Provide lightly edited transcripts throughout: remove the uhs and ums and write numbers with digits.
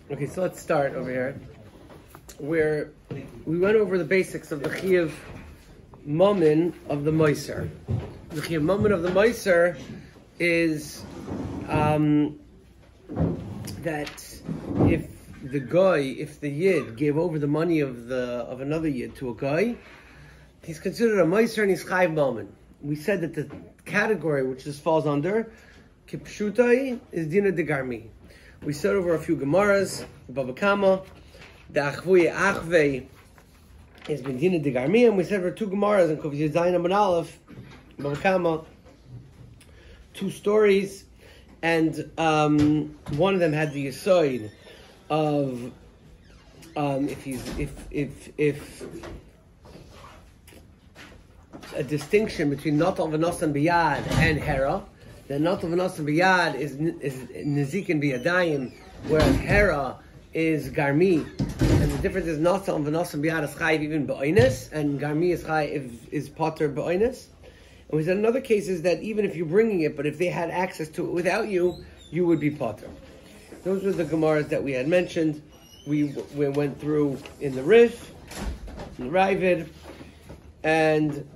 Okay, so let's start over here, where we went over the basics of the Chiyuv Mammon of the Moiser. The Chiyuv Mammon of the Moiser is that if the Yid gave over the money of another Yid to a guy, he's considered a Moiser and he's Chayv Mammon. We said that the category which this falls under, Kipshutai, is Dina de Garmi. We said over a few Gemaras, Bava Kama, the Achvuye Achve is Medina de Garmi, and we said over two Gemaras in Kuf Yizayim and Aleph, Bava Kama, two stories, and one of them had the Yisoid of if a distinction between Natal V'Nosan B'Yad and Hera. The Natal V'Nosan B'Yad is Nezikin B'Yadayim, whereas Hera is Garmi. And the difference is Natal V'Nosan B'Yad is Chayiv even B'Oines, and Garmi is Chayiv is Potter B'Oines. And we said another case is that even if you're bringing it, but if they had access to it without you, you would be Potter. Those were the Gemaras that we had mentioned. We went through in the Rif, in the Ravid, and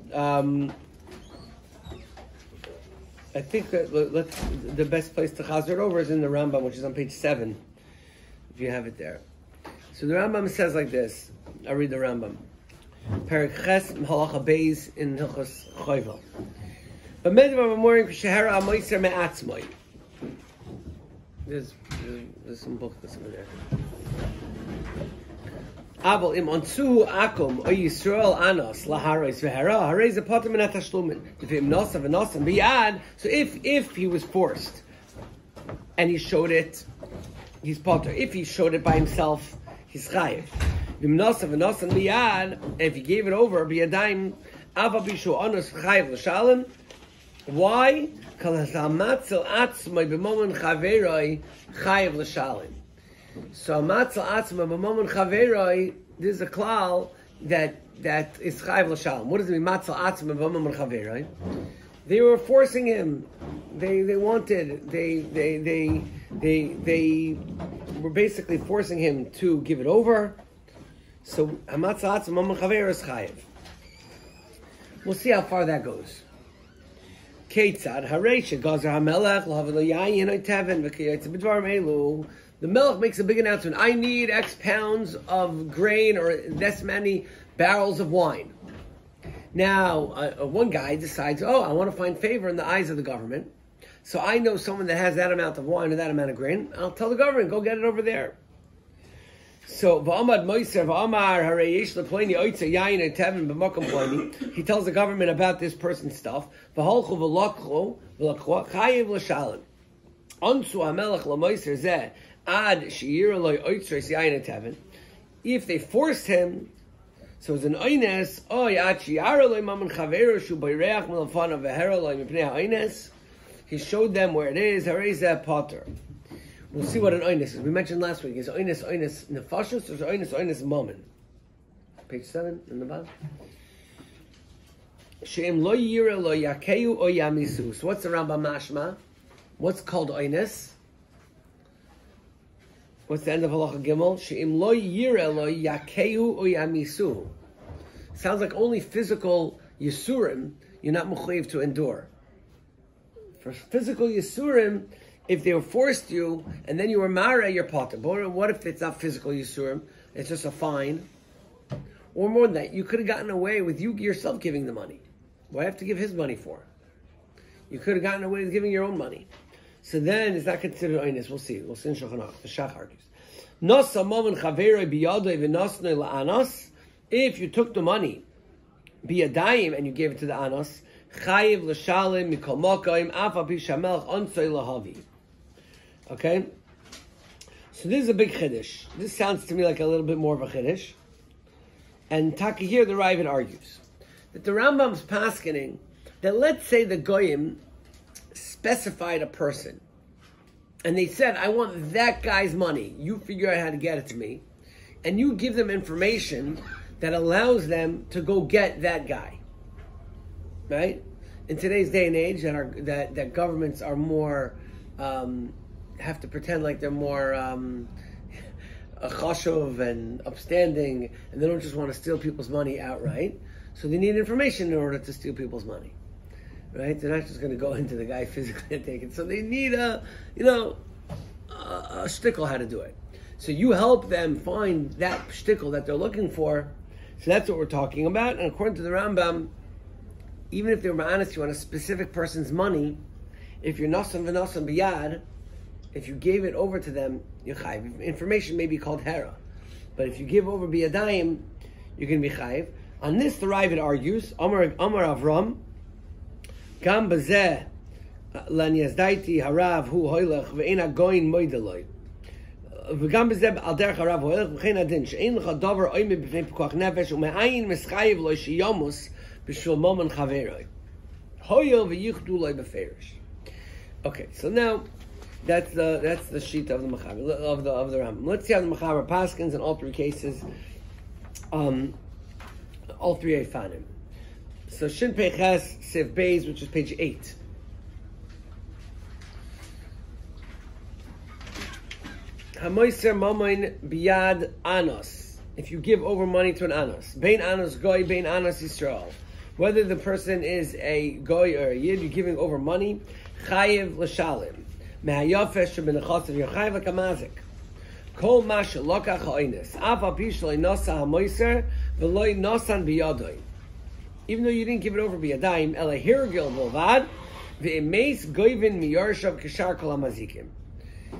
I think that the best place to chazer it over is in the Rambam, which is on page 7, if you have it there. So the Rambam says like this. I read the Rambam. Perek Ches Halacha Beis in Hilchos Choiva. But Medvar Memorim K'Shehera Amoiser Me'atzmoi. There's some book that's over there. Abel im onzu akum o Yisrael anos laharos v'hara harei ze poter min hatashlumin. If im nosa v'nosan biyad, so if he was forced and he showed it, he's poter. If he showed it by himself, he's chayiv. Im nosa v'nosan biyad, if he gave it over biyadayim ava bishu anos chayiv l'shalom. Why? Because ha'matzel atzmai b'momen chaveroi chayiv l'shalom. So matzal atzma b'momen chaveroi, there's a klal that is chayiv l'shalom. What does it mean? Matzal atzma b'momen chaveroi. They were forcing him. They were basically forcing him to give it over. So matzal atzma b'momen chaveroi is chayiv. We'll see how far that goes. Keitzad hareisha gazer hamelech l'havelo yayin oiteven v'kiyotze b'dvarim elu. The Melech makes a big announcement. I need X pounds of grain or this many barrels of wine. Now, one guy decides, I want to find favor in the eyes of the government. So I know someone that has that amount of wine or that amount of grain. I'll tell the government, go get it over there. So, V'amad Moiser, V'amar, Hareyesh Leploini, Oitze, Yayin, Tevin, B'mokam Ploini. He tells the government about this person's stuff. V'holchu, V'lokchu, Chayiv L'shalom. Onsu HaMelech L'moiser Zeh. If they forced him, so it's an oines. He showed them where it is. Potter. We'll see what an oines is. We mentioned last week. Is oines nefashos or is oines moment? Page 7 in the bottom. She'im lo yira lo yakeu o yamisu. So what's the Rambam mashma? What's called oines? What's the end of Halacha Gimel? She'im lo yira lo yakeu o yamisu. Sounds like only physical yisurim you're not mechuyev to endure. For physical yisurim, if they were forced you and then you were mara, you're potter. But what if it's not physical yisurim? It's just a fine. Or more than that, you could have gotten away with you yourself giving the money. Why have to give his money for? You could have gotten away with giving your own money. So then it's not considered oines. We'll see. We'll see in Shulchan Aruch. The Shach argues. If you took the money, biyadayim, and you gave it to the anos, chayiv l'shalim mikol mokaim afa pishamelch onsoy lahavi. Okay? So this is a big chiddush. This sounds to me like a little bit more of a chiddush. And Taka here, the Ravid argues that the Rambam's paskening that let's say the goyim specified a person, and they said, I want that guy's money. You figure out how to get it to me. And you give them information that allows them to go get that guy. Right? In today's day and age, that governments are more, have to pretend like they're more chashuv and upstanding, and they don't just want to steal people's money outright. So they need information in order to steal people's money, right? They're not just going to go into the guy physically and take it. So they need a shtickle how to do it. So you help them find that shtickle that they're looking for. So that's what we're talking about. And according to the Rambam, even if they were honest, you want a specific person's money, if you're nasan v'nasan biyad, if you gave it over to them, you're chayiv. Information may be called hera, but if you give over biyadayim, you're going to be chayiv. On this, the Ravid argues, Amar Avram, Gam bazeh lan yazdaiti harav hu hoylech ve'ena goin moideloi. וגם בזה על דרך הרב הולך וכן הדין שאין לך דבר עוימי בפני פיקוח נפש ומאין מסחייב לו שיומוס בשביל מומן חברוי הויל ויחדו לו בפרש. Okay, so now that's the sheet of the Mechaber of the Rambam. Let's see how the Mechaber paskins in all three cases, all three Eifanim. So Shin Pei Ches Siv Beis, which is page 8. Hamoiser Mamoin Biyad Anos. If you give over money to an Anos, Bein Anos Goy, Bein Anos Yisrael. Whether the person is a Goy or a Yid, you're giving over money. Chayiv l'shalim. Mehayafesh shebenechasav you're chayiv like a mazik. Kol masha lokach ha'oines. Af al pi shaloi nosa hamoiser v'loi nosan biyadoi. Even though you didn't give it over biyadayim, ela hirgil v'ovad v'emeis goyvin miyarshav kishar kol hamazikim.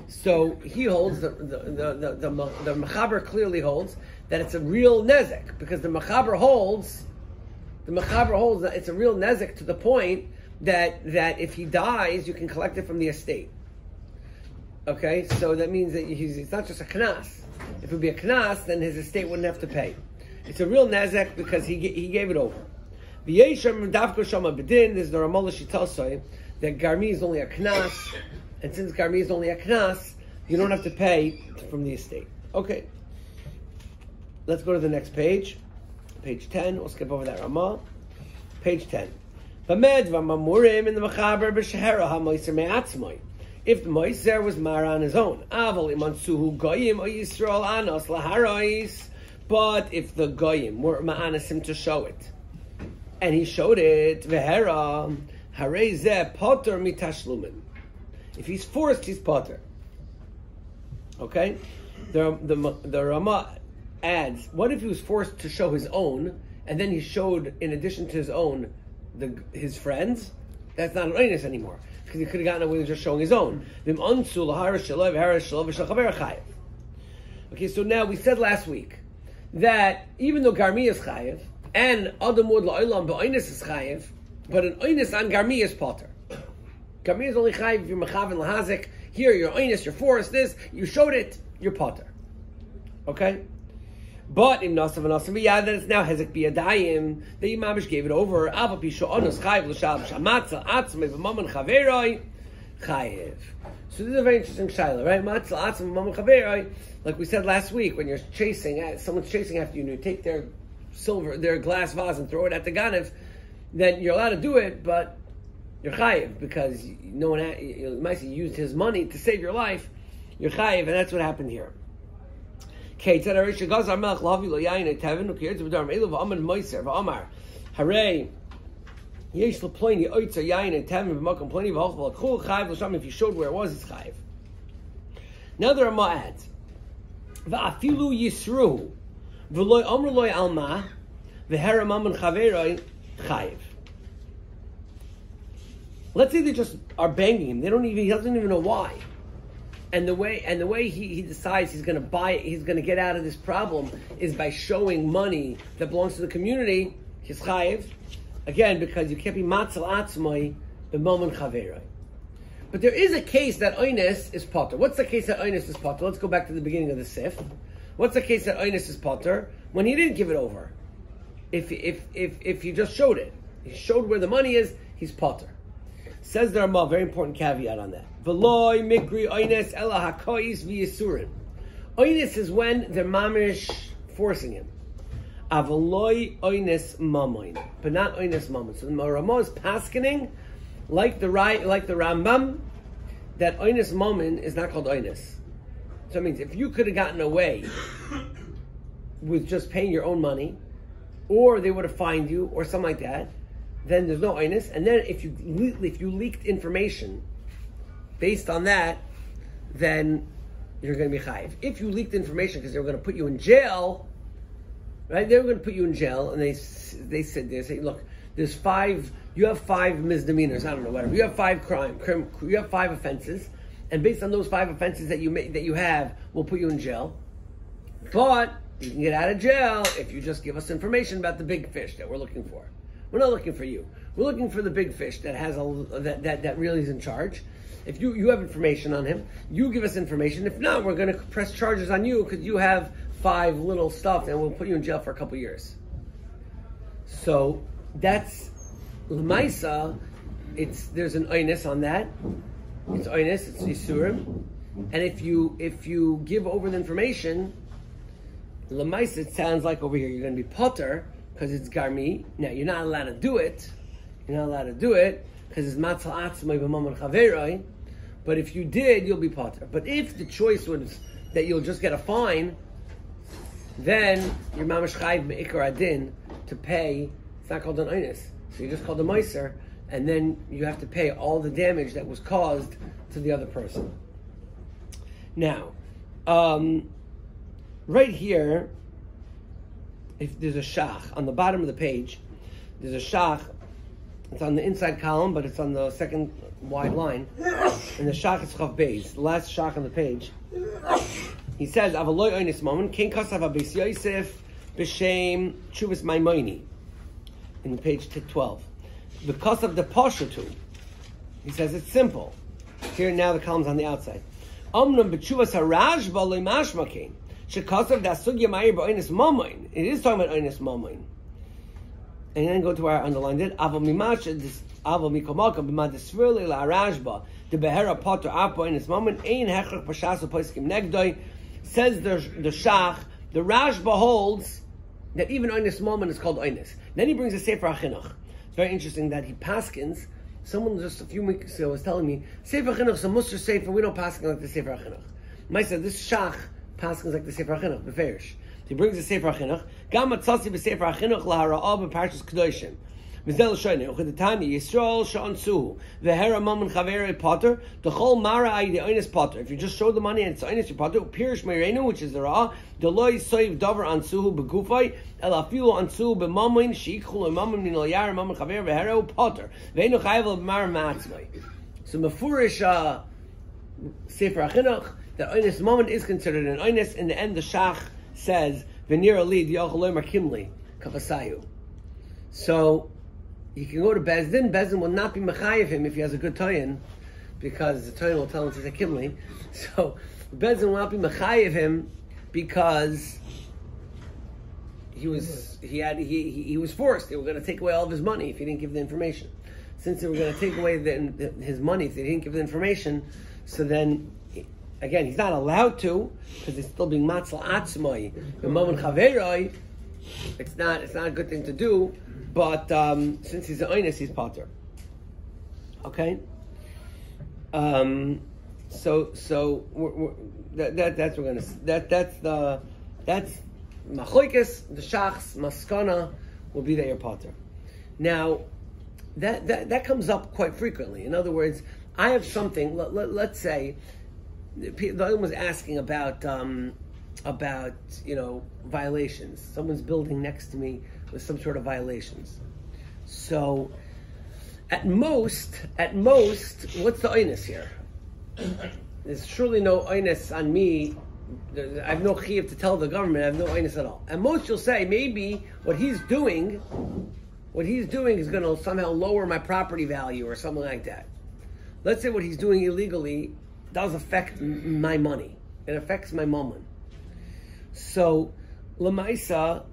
So he holds the Mechaber clearly holds that it's a real nezek, because the Mechaber holds that it's a real nezek to the point that if he dies, you can collect it from the estate. Okay, so that means that it's not just a knas. If it would be a knas, then his estate wouldn't have to pay. It's a real nezek because he gave it over. There's the Ramallah Shitosoi that Garmi is only a knas. And since Garmi is only a knas, you don't have to pay from the estate. Okay. Let's go to the next page. Page 10. We'll skip over that Ramah. Page 10. If the Moiser was Mara on his own. But if the Goyim were Ma'anasim to show it, and he showed it, Vehera, Harezeh Potter Mitashlumin. If he's forced, he's potter. Okay? The Ramah adds, what if he was forced to show his own, and then he showed, in addition to his own, his friends? That's not an oinus anymore, because he could have gotten away with just showing his own. Okay, so now we said last week that even though Garmi is chayiv, and Adamud la'olam ba'oinus is chayiv, but an oinus on Garmi is potter. Garmi is only chayiv if you're mechav and lahazik. Here, you're oinus, you're forced this, you showed it, you're potter. Okay? But in nasav and nasav biyad, that it's now hezek biyadayim, the imamish gave it over. Ava pisho onus chayiv l'shal shamatza atzmei v'maman chaveroi chayiv. So this is a very interesting shaila, right? Matzah atzmei v'maman chaveroi, like we said last week, when you're chasing, someone's chasing after you, and you take their glass vase and throw it at the ganev, then you're allowed to do it, but you're chayiv, because no one used his money to save your life. You're chayiv, and that's what happened here. Okay, if you showed where it was, it's chayiv. Now the Ramah adds, va'afilu yisru v'loy amru loy alma v'hera maman chaveroi chayiv. Let's say they just are banging him. He doesn't even know why. And the way he decides he's going to get out of this problem is by showing money that belongs to the community. He's chayiv, again, because you can't be matzal atzmai b'momen chaveroi. But there is a case that oines is potter. What's the case that oines is potter? Let's go back to the beginning of the sif. What's the case that oines is potter? When he didn't give it over. If he just showed it, he showed where the money is, he's potter. Says the Ramah, very important caveat on that. V'loi mikri oines ela hakois v'yisurin. Oines is when the mamish forcing him. Avaloi oines mamoin, but not oines mamoin. So the Ramah is paskening like the Rambam that oines mamoin is not called oines. So it means if you could have gotten away with just paying your own money, or they would have fined you, or something like that, then there's no oinus. And then if you leaked information based on that, then you're going to be chayiv. If you leaked information because they were going to put you in jail, right? They were going to put you in jail, and they say, look, you have 5 misdemeanors. I don't know, whatever. You have 5 you have 5 offenses, and based on those 5 offenses that you have, we'll put you in jail. But you can get out of jail if you just give us information about the big fish that we're looking for. We're not looking for you. We're looking for the big fish that has that really is in charge. If you have information on him, you give us information. If not, we're going to press charges on you because you have 5 little stuff, and we'll put you in jail for a couple years. So that's l'maisa. There's an oinus on that. It's oinus. It's yisurim. And if you give over the information, l'maisa, it sounds like over here you're going to be potter because it's garmi. Now you're not allowed to do it. You're not allowed to do it because it's matzal atzmai b'mamon chaveroi. But if you did, you'll be potter. But if the choice was that you'll just get a fine, then you're mamash chayiv me'ikar adin to pay. It's not called an oinus, so you just called a meiser, and then you have to pay all the damage that was caused to the other person. Now, right here, if there's a shach on the bottom of the page, there's a shach. It's on the inside column, but it's on the second wide line. And the shach is chav beis, the last shach on the page. He says, "Avaloy oinus moment king kasav abis Yosef b'shem chuvas maimoni." In page 12, because of the pashatu, he says it's simple. Here now the column's on the outside. Omnum b'chuvas harashba leimashmakin shekasav dasugya ma'ir b'oinus mamoin. It is talking about oinus mamoin. And then go to our underlined it. Aval mimasha aval mikomaka b'madisvirli la'arashba the behera potter apo oinus mamoin ein hechach pashasu poskim negdoi. Says the shach, the Rashba holds that even oinus mamoin is called oinus. Then he brings a Sefer HaChinuch. It's very interesting that he paskins. Someone just a few weeks ago was telling me, Sefer HaChinuch is a Musar Sefer, we don't paskin like the Sefer HaChinuch. I said, this Shach paskins like the Sefer HaChinuch, Beferish. He brings the Sefer HaChinuch. Gam matzasi b'Sefer HaChinuch lahara'ah b'parshas Kedoshim. V'zel shoyne, uchedetani, Yisrael sha'ansuhu, v'hera mammon chaverei potter, d'chol mara'ai de'oinus potter. If you just show the money and it's oinus, you're potter. Pirish meirenu, which is the ra'ah, de'loi soiv davar ansuhu b'gufay, el afilu ansuhu b'mammin, she'ikchul o'mammin min al-yar, mammon chaver, v'hera potter. V'einu chayav l'mar ma'atzmai. So mefurish Sefer HaChinuch, that oinus mammon is considered an oinus. In the end, the shach says, v'nir ali di'ochel lo'mar kimli, kavasayu. So, he can go to Bezdin. Bezdin will not be mechayiv him if he has a good toyin, because the toyin will tell him to say kimli. So Bezdin will not be mechayiv him because he was forced. They were going to take away all of his money if he didn't give the information. Since they were going to take away his money if they didn't give the information, so then again he's not allowed to because he's still being matzal atzmai. The moment chaveroi, it's not a good thing to do. But since he's an oinus, he's potter. Okay. So that's we're gonna that's machoikes, the shachs maskana will be there potter. Now that comes up quite frequently. In other words, I have something. Let's say the other one was asking about violations. Someone's building next to me with some sort of violations. So, at most, what's the oinus here? There's surely no oinus on me. I have no chiyuv to tell the government. I have no oinus at all. At most, you'll say maybe what he's doing is going to somehow lower my property value or something like that. Let's say what he's doing illegally does affect my money. It affects my mammon. So, Lamaisa.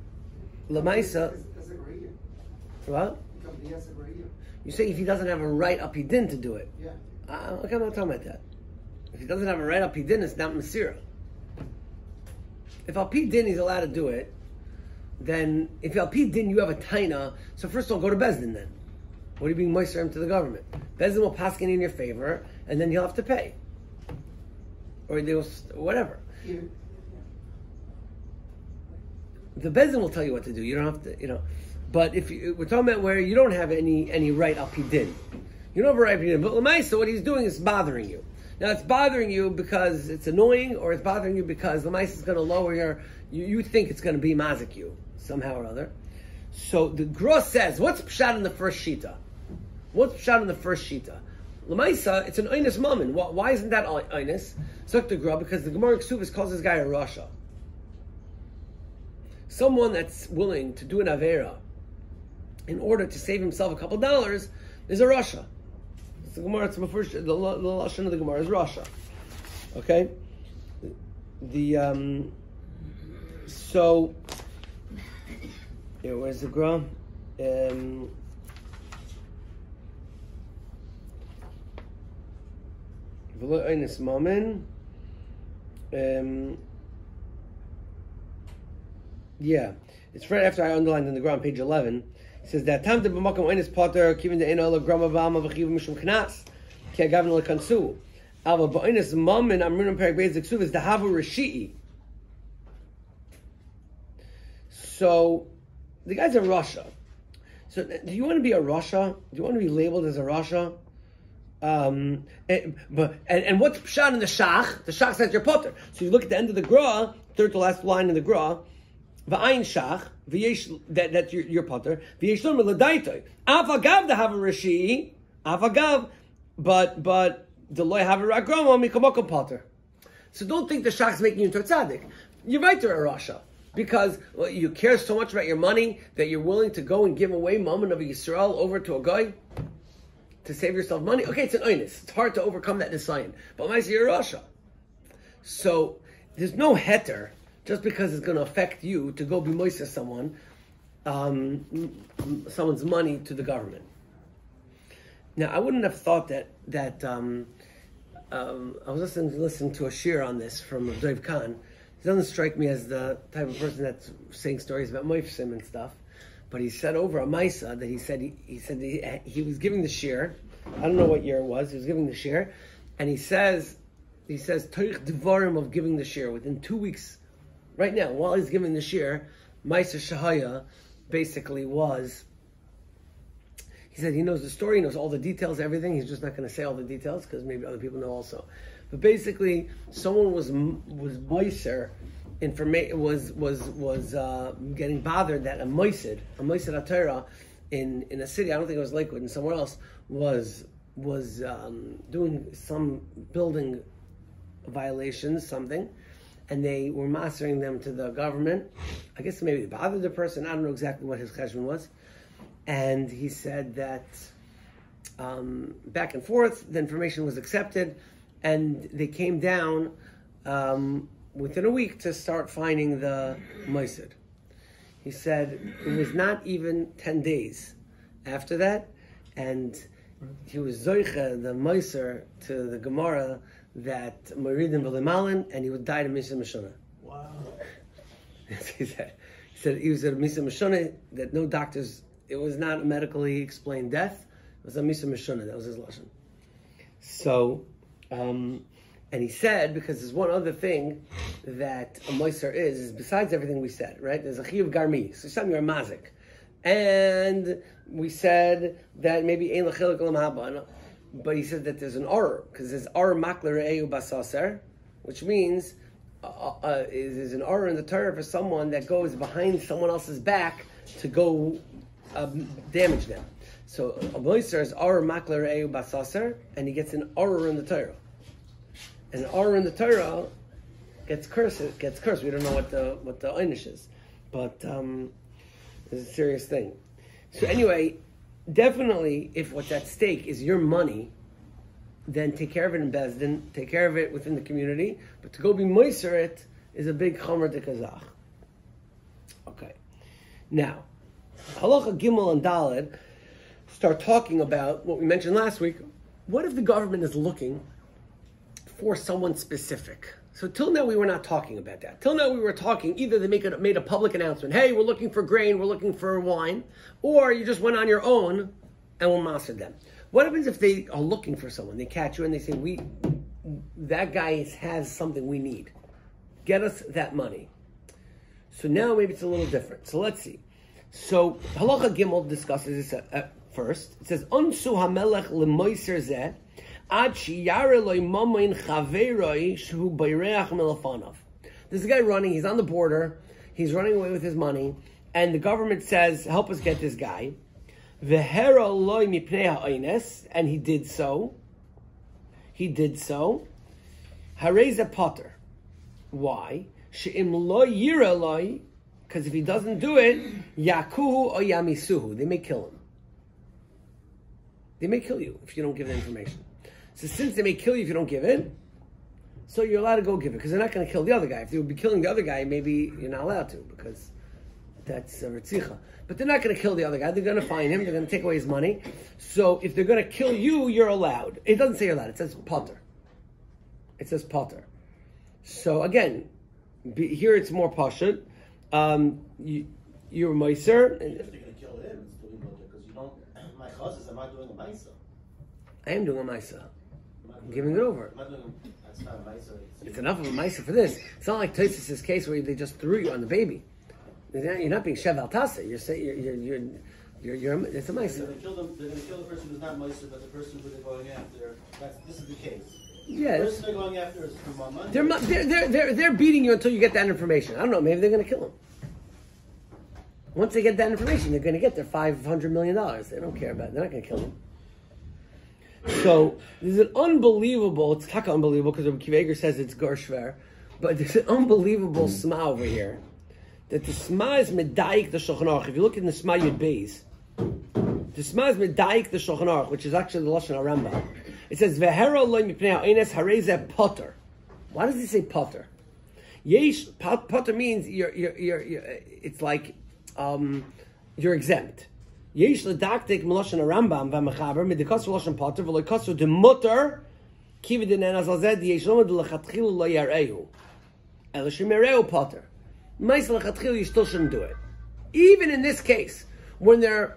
What? You say if he doesn't have a right up hidin to do it. Yeah. Okay, I'm not talking about that. If he doesn't have a right up hidin, it's not Masira. If al pi din he's allowed to do it, then if al pi din you have a taina, so first of all go to Bezdin then. What are you being moisturized to the government? Bezdin will pass in your favor, and then you'll have to pay. Or they will, whatever. The Bezdin will tell you what to do. You don't have to, But if we're talking about where you don't have any right up he did. You don't have a right up he did. But Lamaisa, what he's doing is bothering you. Now it's bothering you because it's annoying, or it's bothering you because Lamaisa is going to lower you think it's going to be mazik you somehow or other. So the Gra says, what's pshat in the first shita? What's pshat in the first shita? Lamaisa, it's an Einus Mammon. Why isn't that Einus? Zok the Gra, because the Gemara Ksubis calls this guy a Rasha. Someone that's willing to do an Avera in order to save himself a couple dollars is a Rasha. It's the Gemara, the Lashon of the Gemara is Rasha. Okay? So, where's the Gra? V'lo Einus Mammon. Yeah, it's right after I underlined in the ground, page 11. It says that time to b'makom oines potter kivin de'ena ala grama v'ama v'chiv mishum knas ki agavin lekansu ava b'oines mammon amrunam perik beis ziksuv is the havu rishii. So the guy's a Rasha. So do you want to be a Rasha? Do you want to be labeled as a Rasha? And what's pshat in the shach? The shach says you're potter. So you look at the end of the gra, third to last line in the gra. V'ayin shach, v'yesh, that your potter. V'yesh lo meladaitoi. Avagav the have a rishi. Avagav, but the loy have a ragroma mikamokom potter. So don't think the shach's making you into a tzaddik. You're right, to a rasha, because you care so much about your money that you're willing to go and give away mammon of Yisrael over to a guy to save yourself money. Okay, it's an oinus. It's hard to overcome that design, but I see you're a rasha. So there's no heter. Just because it's going to affect you to go be moisa someone's money to the government. Now, I wouldn't have thought that I was listening to a shir on this from Dov Khan. He doesn't strike me as the type of person that's saying stories about moifsim and stuff. But he said over a maisa that he said he was giving the shir. I don't know what year it was. He was giving the shir, and he says Torich Devarim of giving the shir within 2 weeks. Right now, while he's giving the shir, Maisa Shahaya basically was, he said he knows the story, he knows all the details, everything. He's just not going to say all the details because maybe other people know also. But basically, someone was moiser, was getting bothered that a moisid atara in a city, I don't think it was Lakewood, and somewhere else, was doing some building violations, something. And they were mastering them to the government. I guess maybe they bothered the person. I don't know exactly what his cheshbon was. And he said that back and forth, the information was accepted, and they came down within a week to start finding the moisid. He said it was not even 10 days after that, and he was zoicha, the moiser, to the Gemara, that Moridim V'Limalin, and he would die to Misa Mishona. Wow. He said he was at Misa Mishona, that no doctors, it was not a medically explained death, it was a Misa Mishona, that was his lashon. So, and he said, because there's one other thing that a moiser is besides everything we said, right? There's a chiyuv garmi, so something you're a mazik. And we said that maybe ein l'chilik olam haba. But he said that there's an or, because there's or makler re'eu basaser, which means there's an or in the Torah for someone that goes behind someone else's back to go damage them. So a moiser is or makler re'eu basaser, and he gets an or in the Torah. And an or in the Torah gets cursed. We don't know what the einish is, but it's a serious thing. So anyway. Definitely, if what's at stake is your money, then take care of it in Bezdin, take care of it within the community. But to go be moiser it is a big chomer de kazach. Okay. Now, halacha gimel and daled start talking about what we mentioned last week. What if the government is looking for someone specific? So till now we were not talking about that. Till now we were talking, either they made a public announcement, hey, we're looking for grain, we're looking for wine, or you just went on your own and will master them. What happens if they are looking for someone? They catch you and they say, that guy has something we need. get us that money. So now maybe it's a little different. So let's see. So Halacha Gimel discusses this at first. It says, Unsu hamelech lemoiser zeh, ad shiyare loy mamoin chaveroi shu bayreach melafanav. There's a guy running, he's on the border, he's running away with his money, and the government says, help us get this guy. Vehera loy mipnei ha'oines, and he did so. Hareza potter. Why? She'im lo yira loy, because if he doesn't do it, yakuhu or yamisuhu, they may kill him. They may kill you if you don't give the information. So since they may kill you if you don't give it, so you're allowed to go give it, because they're not going to kill the other guy. If they would be killing the other guy, maybe you're not allowed to, because that's a ritzicha. But they're not going to kill the other guy. They're going to find him. They're going to take away his money. So if they're going to kill you, you're allowed. It doesn't say you're allowed. It says potter. It says potter. So again, here it's more pashut. You're a meiser. If they're going to kill him, it's doing mutter, because you don't. My chazes, I'm not doing a meiser. I am doing a meiser. I'm giving it over. I'm not doing. That's not a meiser. It's enough of a meiser for this. It's not like Tosfos' case where they just threw you on the baby. You're not being shev al tasa. You're saying you're it's a meiser. They're going to kill them. They're going to kill the person who's not meiser, but the person who they're going after. This is the case. Yes. The person they're going after is from Mammon. They're beating you until you get that information. I don't know. Maybe they're going to kill him. Once they get that information, they're going to get their $500 million. They don't care about it. They're not going to kill him. So this is an unbelievable. It's taka unbelievable because Rabbi Akiva Eiger says it's Gershver, but there's an unbelievable sma over here. That the sma is medayik the Shulchan Aruch. If you look in the sma Yud Beis, the sma is medayik the Shulchan Aruch, which is actually the Lashon HaRambam. It says vehera lo mipnei ha'oines harei potter. Why does it say potter? Yesh potter means you're it's like you're exempt. Yesh ledaktik meloshen Rambam v'mechaber midikasu loshen potter v'loikasu de mutter kividin enazalzed yesh lomad lechatchilu lo yarehu elishim yareu potter. Meis lechatchilu you still shouldn't do it. Even in this case, when they're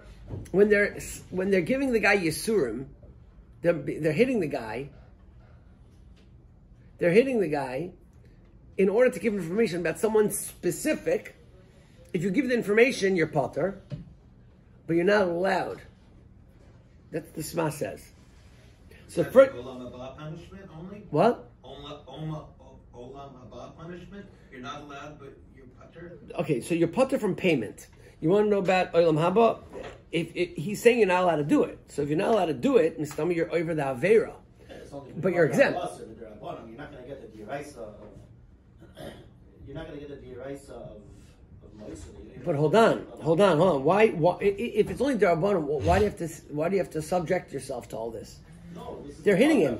giving the guy yisurim, they're hitting the guy. They're hitting the guy in order to give information about someone specific. If you give the information, you're potter, but you're not allowed. That's the Sma says. So for Olam haba punishment only. What? Olam haba punishment. You're not allowed, but you're potter. Okay, so you're potter from payment. You want to know about Olam haba? If he's saying you're not allowed to do it, so if you're not allowed to do it, Mistama, you're over the avera, but you're exempt. You're not going to get the diraisa of. You're not going to get the diraisa of Moshe. But hold on. Why? If it's only derabanan, why do you have to subject yourself to all this? No, this is they're hitting him.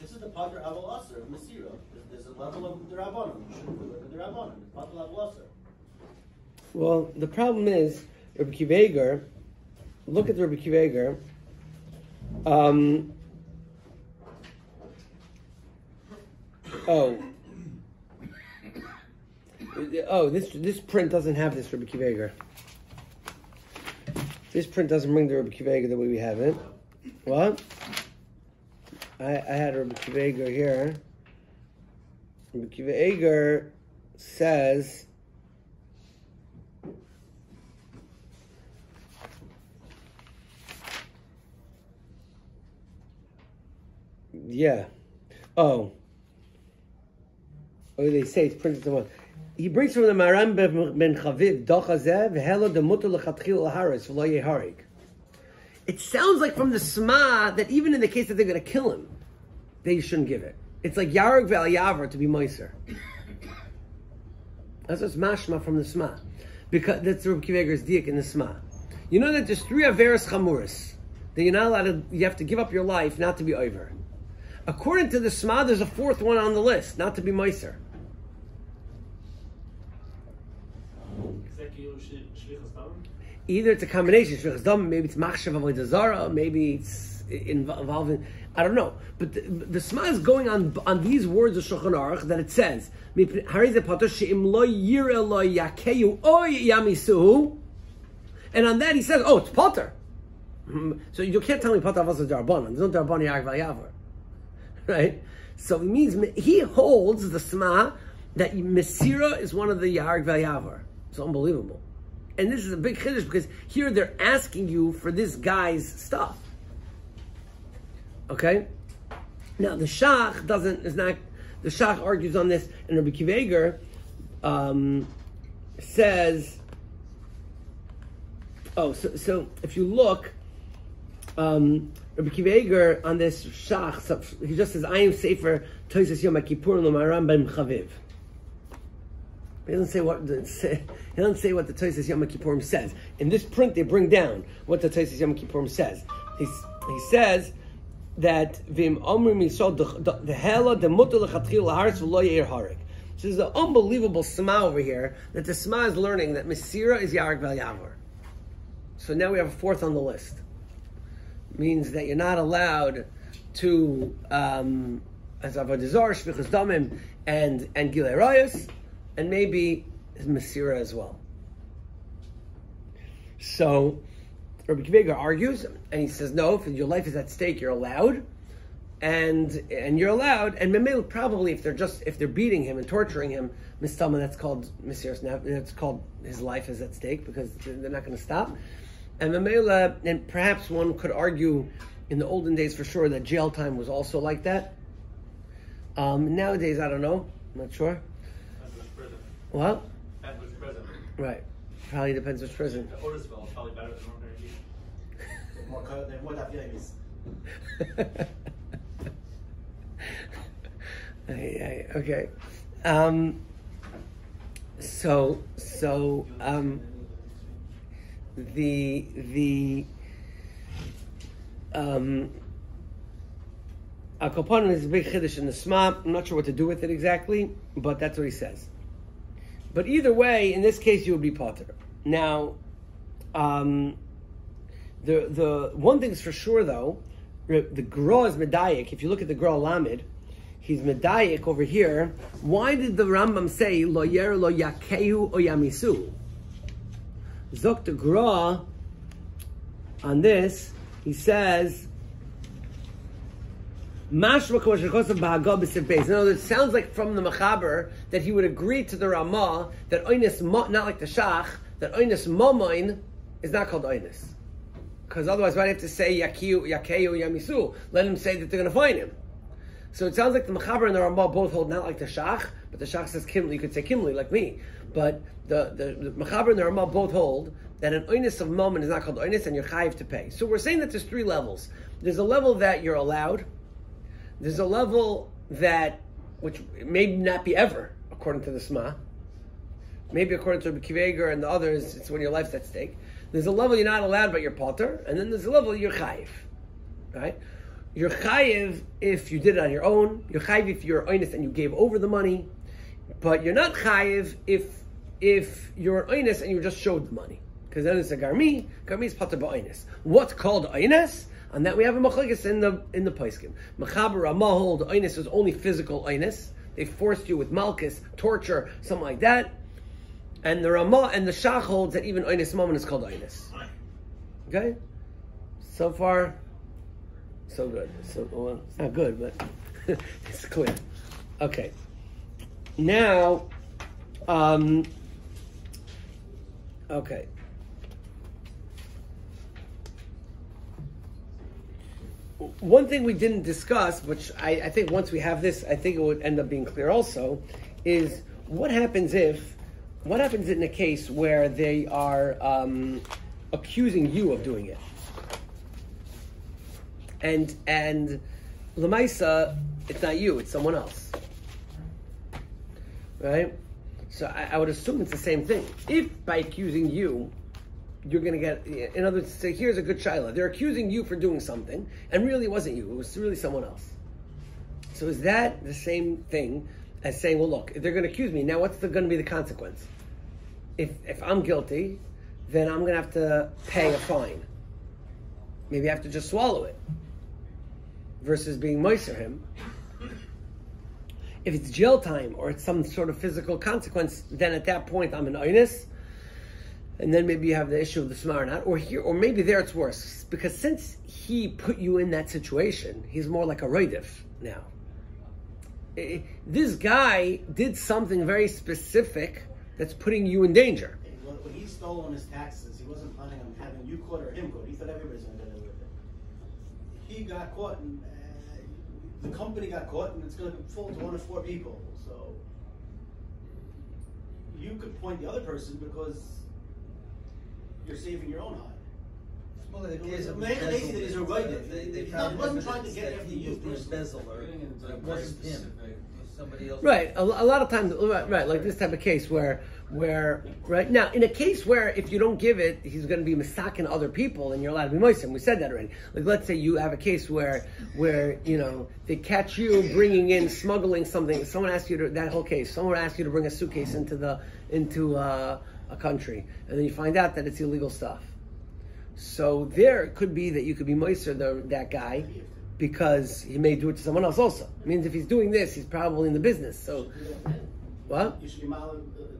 This is the Padre Aval Aser of Masira. There's a level of derabanan. You shouldn't do it. The derabanan, Padre Aval Aser. Well, the problem is Rabbi Akiva Eiger. Look at Rabbi Akiva Eiger. This print doesn't have this Rabbi Akiva Eiger. This print doesn't bring the Rabbi Akiva Eiger the way we have it. What? I had Rabbi Akiva Eiger here. Rabbi Akiva Eiger says. Yeah. Oh, they say it's printed to one. He brings from the Maram ben Chaviv, Dochazev, Hela de Mutter Lechatchil Laharis, V'lo Yeharig. It sounds like from the Sma that even in the case that they're going to kill him, they shouldn't give it. It's like Yarag Ve'al Yavar to be Meiser. That's what's mashma from the Sma. Because that's Rabbi Akiva Eiger's diak in the Sma. You know that there's 3 Averis Chamuris that you're not allowed to, you have to give up your life not to be over. According to the Sma, there's a 4th one on the list, not to be Meiser. Either it's a combination, shlichus dam, maybe it's machshav avodah zara, maybe it's involving, I don't know. But the Sma is going on these words of Shulchan Aruch that it says, and on that he says, oh, it's potter. So you can't tell me potter avos darabanan. There's no darabanan yarg v'yavar, right? So it means he holds the Sma that Mesira is one of the Yarg V'Yavar. It's unbelievable. And this is a big chiddush because here they're asking you for this guy's stuff. Okay? Now the Shach the Shach argues on this, and Rabbi Kiva Eiger says, so if you look, Rabbi Kiva Eiger on this Shach, so he just says, I am Sefer Toises Yom HaKippur L'Maram Ben Chaviv. He doesn't say what the Toises Yom Kippurim says. In this print, they bring down what the Toises Yom Kippurim says. He says that Vim Omrim Yisod the Hela the Mutter Lechatchil Laharetz V'Lo Yeir Harik. So there's an unbelievable Sma over here that the Sma is learning that Mesira is Yarg V'Yavar. So now we have a fourth on the list. Means that you're not allowed to as Avodah Zarah, Shvichus Damim, and Gilei Rayos, and maybe Mesira as well. So Rabbi Kiva Eiger argues, and he says, no, if your life is at stake, you're allowed, and you're allowed, and Memel probably if they're beating him and torturing him, Mistama, that's called Mesira. That's called his life is at stake because they're not going to stop. And Memela, and perhaps one could argue in the olden days for sure that jail time was also like that. Nowadays, I don't know. I'm not sure. What? Depends which prison. Right. Probably depends which prison. Otisville is probably better than Northern More Vietnamese. Okay. The Al-Kopanim is a big chiddush in the Sma. I'm not sure what to do with it exactly, but that's what he says. But either way, in this case, you would be potter. Now, the one thing's for sure though, the Gra is medayik. If you look at the Gra Lamed, he's medayik over here. Why did the Rambam say lo yer lo yakehu o yamisu? Zok the Gra on this, he says. In other words, it sounds like from the Mechaber that he would agree to the Ramah that Oynis, not like the Shach, that Oynis Momoin is not called Oynis. Because otherwise, why do you have to say Yakeu Yamisu? Let him say that they're going to find him. So it sounds like the Mechaber and the Ramah both hold not like the Shach, but the Shach says Kimli. You could say Kimli like me. But the Mechaber and the Ramah both hold that an Oynis of Momin is not called Oynis and you're chayiv to pay. So we're saying that there's three levels. There's a level that you're allowed. There's a level that, which may not be ever, according to the Sma. Maybe according to Rabbi Kiva Eiger and the others, it's when your life's at stake. There's a level you're not allowed, but you're potter, and then there's a level you're chayiv, right? You're chayiv if you did it on your own. You're chayiv if you're oinus and you gave over the money, but you're not chayiv if you're oinus and you just showed the money, because then it's a garmi. Garmi is potter ba'oinus. What's called oinus? And that we have a machlokes in the Paiskim. Mechaber Ramah hold oinus is only physical oinus. They forced you with malchus, torture, something like that. And the Ramah and the Shach holds that even oinus moment is called oinus. Okay? So far, so good. So well, it's not good, but it's clear. Okay. Now, okay. One thing we didn't discuss, which I think once we have this, I think it would end up being clear also, is what happens in a case where they are accusing you of doing it, and Lamaisa, it's not you, it's someone else, right? So I would assume it's the same thing. If by accusing you, you're going to get, in other words, say, here's a good shaila. They're accusing you for doing something, and really it wasn't you, it was really someone else. So is that the same thing as saying, well, look, if they're going to accuse me, now what's going to be the consequence? If I'm guilty, then I'm going to have to pay a fine. Maybe I have to just swallow it, versus being moiser him. If it's jail time, or it's some sort of physical consequence, then at that point I'm an oinus. And then maybe you have the issue of the Sma or not, or here, or maybe there it's worse, because since he put you in that situation, he's more like a roidif now. This guy did something very specific that's putting you in danger. When he stole on his taxes, he wasn't planning on having you caught or him caught. He thought everybody's going to get away with it. He got caught, and the company got caught, and it's going to fall to one of 4 people. So you could point the other person because you're saving your own hide. Well, in the case of Maybe they said he's a writer. they He found wasn't trying to evidence get that after he you used the personally. embezzler, but it wasn't him. It was somebody else. Right, a lot of times, right, like this type of case where right now, in a case where if you don't give it, he's going to be mistaken other people, and you're allowed to be moistened. We said that already. Like, let's say you have a case where they catch you bringing in, smuggling something. Someone asks you to, that whole case. Someone asks you to bring a suitcase into a country, and then you find out that it's illegal stuff. So there it could be that you could be moistened that guy, because he may do it to someone else also. It means if he's doing this, he's probably in the business. So, what? You should be malim to him.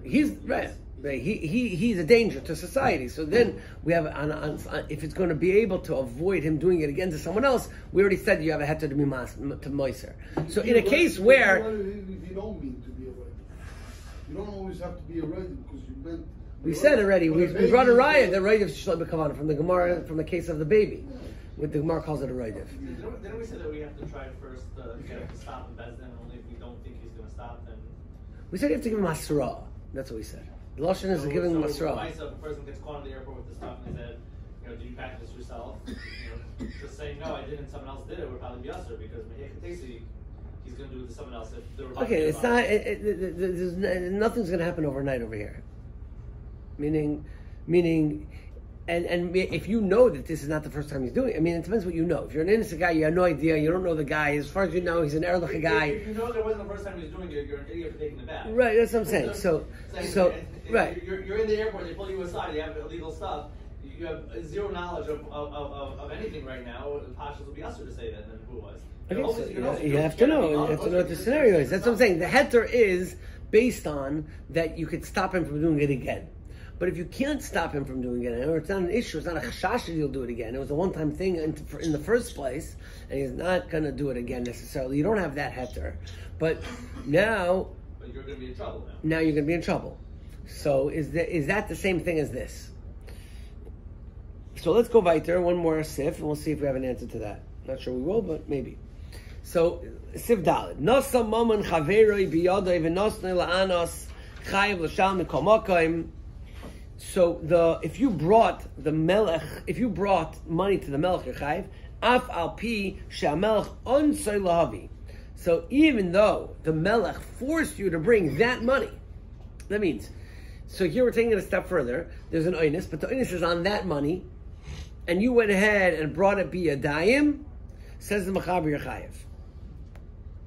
He's right. He's a danger to society. So then we have, if it's going to be able to avoid him doing it again to someone else, we already said you have a heter to be to moiser. So in a case where you don't mean to be a writer, you don't always have to be a writer because you meant. we said already, we brought a riot, the right of Shlomo Kavanah from the Gemara, from the case of the baby. With the Gemara calls it a riot. Didn't we say that we have to try first to get him to stop in Bezdin, only if we don't think he's going to stop, then... We said you have to give him masra. That's what we said. The Lashon is giving him masra. If a person gets caught in the airport with the stuff and they said, did you pack this yourself? Just saying, no, I didn't, someone else did it, would probably be usher, because he's going to do it to someone else. If they were about to Okay, get it's not. Nothing's going to happen overnight over here. Meaning, and if you know that this is not the first time he's doing it, I mean, it depends what you know. If you're an innocent guy, you have no idea, you don't know the guy. As far as you know, he's an Erlich guy. If you know that wasn't the first time he's doing it, you're an idiot for taking it back. Right, that's what I'm saying. So, right. You're in the airport, they pull you aside, you have illegal stuff. You have zero knowledge of anything right now. The Pashas will be usher to say that than who was. Okay, so you have to know. You have to know what the scenario is. That's what I'm saying. The heter is based on that you could stop him from doing it again. But if you can't stop him from doing it, or it's not an issue, it's not a chashash that he'll do it again. It was a one-time thing in the first place, and he's not going to do it again necessarily. You don't have that heter. But now... But you're going to be in trouble now. Now you're going to be in trouble. So is that the same thing as this? So let's go weiter, one more sif, and we'll see if we have an answer to that. Not sure we will, but maybe. So, sif daled. Nosa maman chaveroi biyadoi v'nosnei la'anos chayiv l'shal mikol mokoim. So if you brought money to the melech, you're chayiv. Af al pi she'amelech onsoi lahavi. So even though the melech forced you to bring that money, that means, so here we're taking it a step further. There's an oinus, but the oinus is on that money, and you went ahead and brought it biyadayim. Says the mechaber, you're chayiv.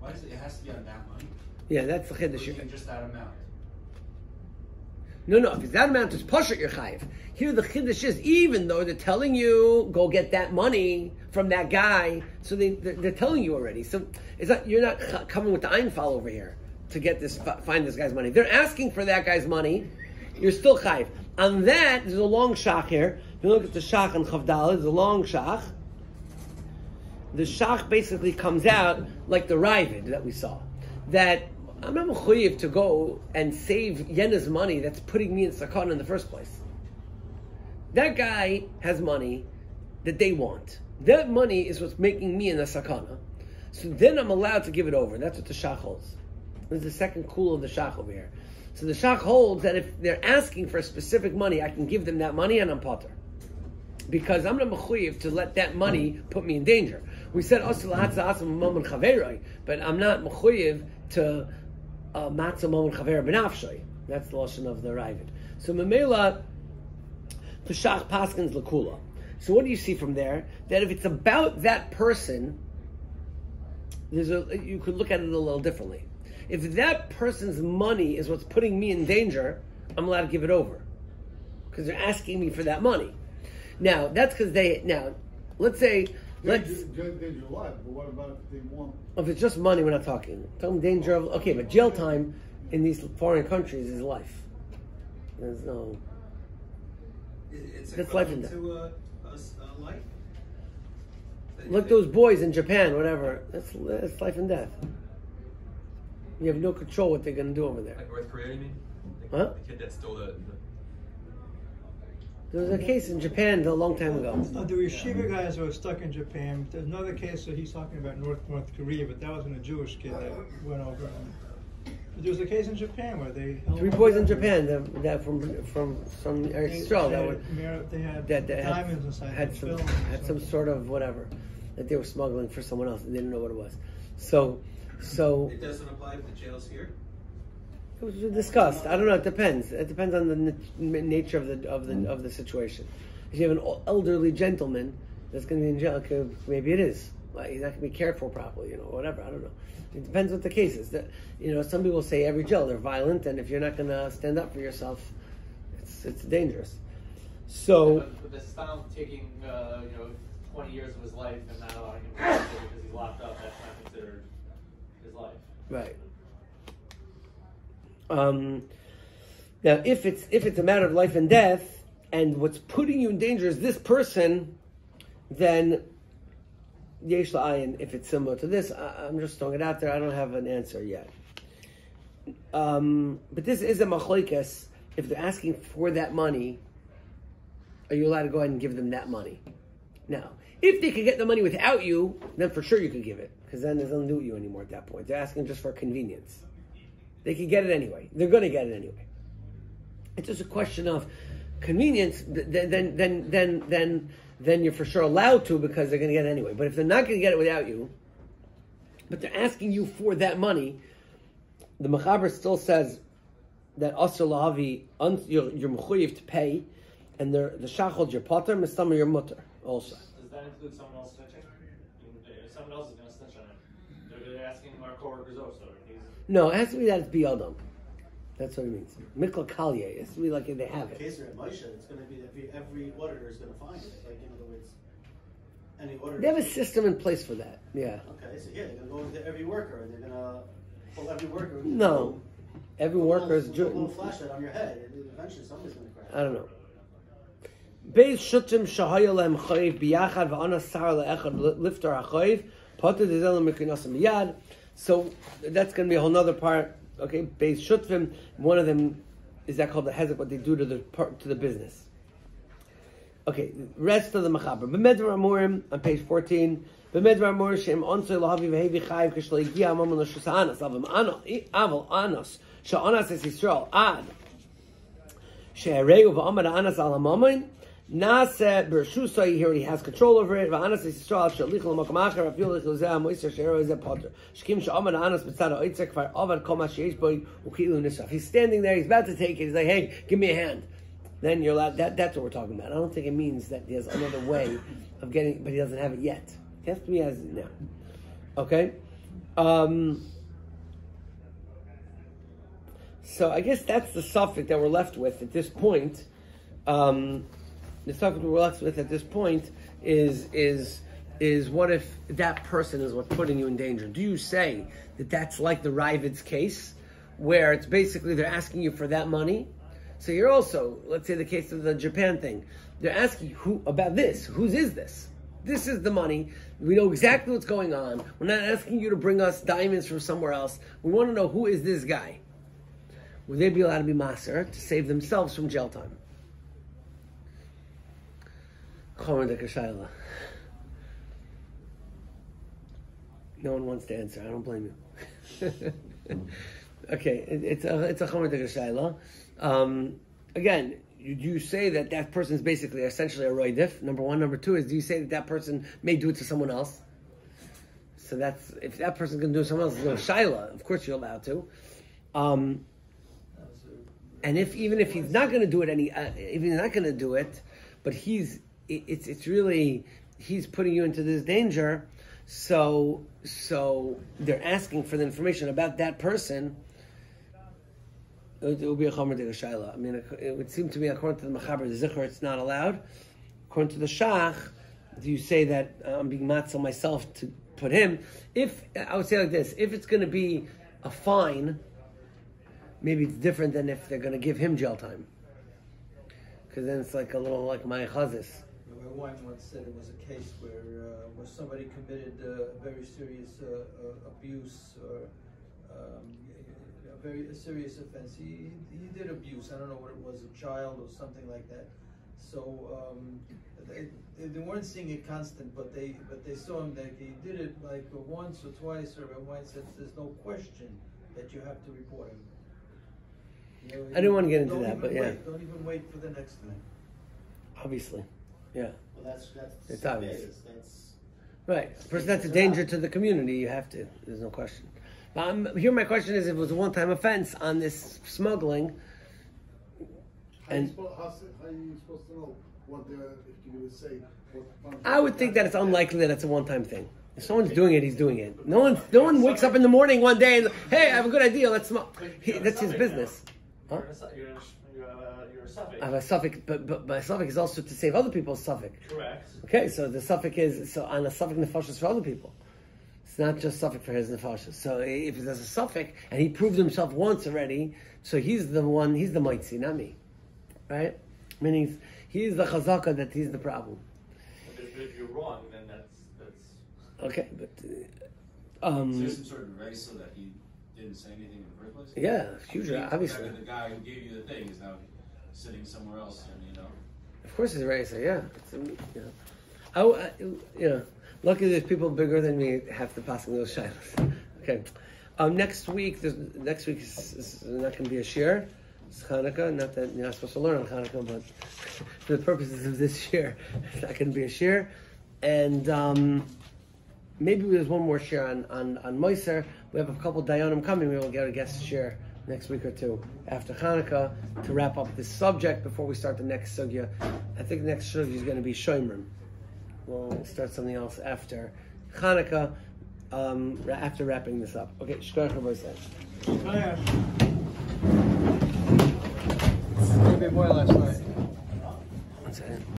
Why is it has to be on that money? Yeah, that's the chiddush. Or even just that amount. No, if it's that amount, it's pashat your chayiv. Here the chiddush is, even though they're telling you, go get that money from that guy, so they're telling you already. So it's not, you're not coming with the einfall over here to get this, find this guy's money. They're asking for that guy's money, you're still chayiv. On that, there's a long shach here. If you look at the shach on Chavdal, there's a long shach. The shach basically comes out like the Ravid that we saw. That I'm not mechuyev to go and save Yena's money that's putting me in sakana in the first place. That guy has money that they want. That money is what's making me in the sakana. So then I'm allowed to give it over. That's what the shach holds. This is the second cool of the shach over here. So the shach holds that if they're asking for specific money, I can give them that money and I'm potter. Because I'm not mechuyev to let that money put me in danger. We said, but I'm not mechuyev to matzah moment chaver b'nafshay. That's the lashon of the Ravid. So memela, the shach paskins lakula. So what do you see from there? That if it's about that person, you could look at it a little differently. If that person's money is what's putting me in danger, I'm allowed to give it over because they're asking me for that money. Now that's because let's say. Danger of life, but what about if they want? If it's just money, we're not talking. Talking danger of, okay, but jail time in these foreign countries is life. There's no. It's That's life in equivalent to a life. Look, those boys in Japan, whatever. That's life and death. You have no control what they're going to do over there. Like North Korea, you mean? Huh? The kid that stole the There was a case in Japan a long time ago. The Yeshiva guys were stuck in Japan. There's another case that he's talking about North Korea, but that wasn't a Jewish kid that went over. But there was a case in Japan where they held 3 boys in Japan that from some Eretz Yisrael they had that diamonds inside. had some sort of whatever that they were smuggling for someone else and they didn't know what it was. So It doesn't apply to jails here? it was discussed. I don't know. It depends. It depends on the nature of the situation. If you have an elderly gentleman that's going to be in jail, maybe it is. Like, he's not going to be cared for properly. Whatever. I don't know. It depends what the case is. Some people say every jail they're violent, and if you're not going to stand up for yourself, it's dangerous. So, but the Stam taking 20 years of his life and not allowing him to live because he's locked up, that's not considered his life. right. Now, if it's a matter of life and death, and what's putting you in danger is this person, then yesh la'ayin. If it's similar to this, I'm just throwing it out there. I don't have an answer yet. But this is a machlokes. If they're asking for that money, are you allowed to go ahead and give them that money? Now, if they could get the money without you, then for sure you could give it, because then there's nothing to do with you anymore at that point. They're asking just for convenience. They could get it anyway. They're going to get it anyway. It's just a question of convenience. Then you're for sure allowed to, because they're going to get it anyway. But if they're not going to get it without you, but they're asking you for that money, the Mechaber still says that Asr Lahavi, you're mechuyev to pay, and the Shach holds your potter, Mistama your mutter also. Does that include someone else snitching? If someone else is going to snitch on him, they're asking our coworkers also. No, it has to be that it's biyadam. That's what it means. Mikla kalye. It has to be like if they have In it. case they're at Moshe, it's going to be that every auditor is going to find it. Like, in other words, any auditor. They have a system in place for that. Yeah. Okay, so yeah, they're going to go into every worker and they're going to pull every worker. No. Every worker is a little flashlight on your head, and eventually somebody's going to crash. I don't know. Beis shutim shahaya lem chayiv biyachad va'ana sar le'echad liftar hachayiv potter dezel mikrinasam miyad. So that's going to be a whole nother part. Okay, Beis Shutvim. One of them is that called the hezek, what they do to the business. Okay, rest of the Mechaber. B'medvar Amurim on page 14. B'medvar Amur shem onsoy lahavi v'hevi chayiv k'shlei gia amam l'shusanas avim aval anos sha'anas es Yisrael ad she'ereu v'amad anas al hamamin. Nase Bershusai, he already has control over it. Va'anas Yisrael shalich l'makam acher afil l'chilzeh moiser she'ero izeh potter. Shkim she'amad anas b'tzad ha'otzek kvar avad kol ma she'esh boi ukilu nisaf. He's standing there. He's about to take it. He's like, "Hey, give me a hand." Then you're allowed. That's what we're talking about. I don't think it means that there's another way of getting, but he doesn't have it yet. It has to be as now. Okay. So I guess that's the suffix that we're left with at this point. The subject we're left with at this point is what if that person is what's putting you in danger? Do you say that that's like the Ravid's case, where it's basically they're asking you for that money? So you're also, let's say the case of the Japan thing, they're asking you who about this? Whose is this? This is the money. We know exactly what's going on. We're not asking you to bring us diamonds from somewhere else. We want to know who is this guy. Would they be allowed to be maser to save themselves from jail time? No one wants to answer. I don't blame you. Okay, it's a chomer de shayla. Again, you say that person is basically essentially a roidif. Number one. Number two is, do you say that person may do it to someone else? So that's, if that person's going to do it to someone else, it's a shayla. Of course, you're allowed to. And even if he's not going to do it, if he's not going to do it, but it's really, he's putting you into this danger. So they're asking for the information about that person. It will be a chomer de shayla. I mean, it would seem to me, according to the Mechaber, the Zichar, it's not allowed. According to the Shach, do you say that I'm being matzel myself to put him? If I would say like this, if it's going to be a fine, maybe it's different than if they're going to give him jail time, because then it's like a little like my chazis. Rabbi Wein once said it was a case where somebody committed a very serious abuse or a serious offense. He did abuse. I don't know what it was, a child or something like that. So they weren't seeing it constant, but they saw him that he did it like once or twice. Or Rabbi Wein said there's no question that you have to report him. You know, I didn't want to get into don't that, even but yeah. wait. Don't even wait for the next time. Obviously, yeah. Well, that's It's obvious. That's Right. A person that's a danger to the community, you have to. There's no question. But here my question is, if it was a one-time offense on this smuggling, How are and you supposed to know what they're, if you're going to say? I would think that it's unlikely that it's a one-time thing. If someone's doing it, he's doing it. No one wakes up in the morning one day and, hey, I have a good idea, let's smoke. That's his business. Huh? You're a suffix. I have a suffix, but my suffix is also to save other people's suffix. Correct. Okay, so the suffix is, so on a suffix nefashos for other people. It's not just suffix for his nefashos. So if there's a suffix, and he proved himself once already, so he's the mitzi, not me. Right? Meaning he's the chazaka that he's the problem. But if you're wrong, then that's Okay, but Is there some sort of race so that he didn't say anything in the first place? yeah, huge, The fact obviously. that the guy who gave you the thing is now sitting somewhere else, and you know. Of course, he's a racer. Yeah, luckily there's people bigger than me have to pass me those shilas. Okay, next week is not going to be a shir. It's Hanukkah. Not that you're not supposed to learn on Hanukkah, but for the purposes of this year, it's not going to be a shir. And maybe there's one more shir on Moiser. We have a couple Dayanim coming. We will get a guest shir next week or two after Hanukkah to wrap up this subject before we start the next sugya. I think the next sugya is going to be Shoimrim. We'll start something else after Hanukkah, after wrapping this up. Okay, Shkoyach Rabbi said. Maybe boy last night.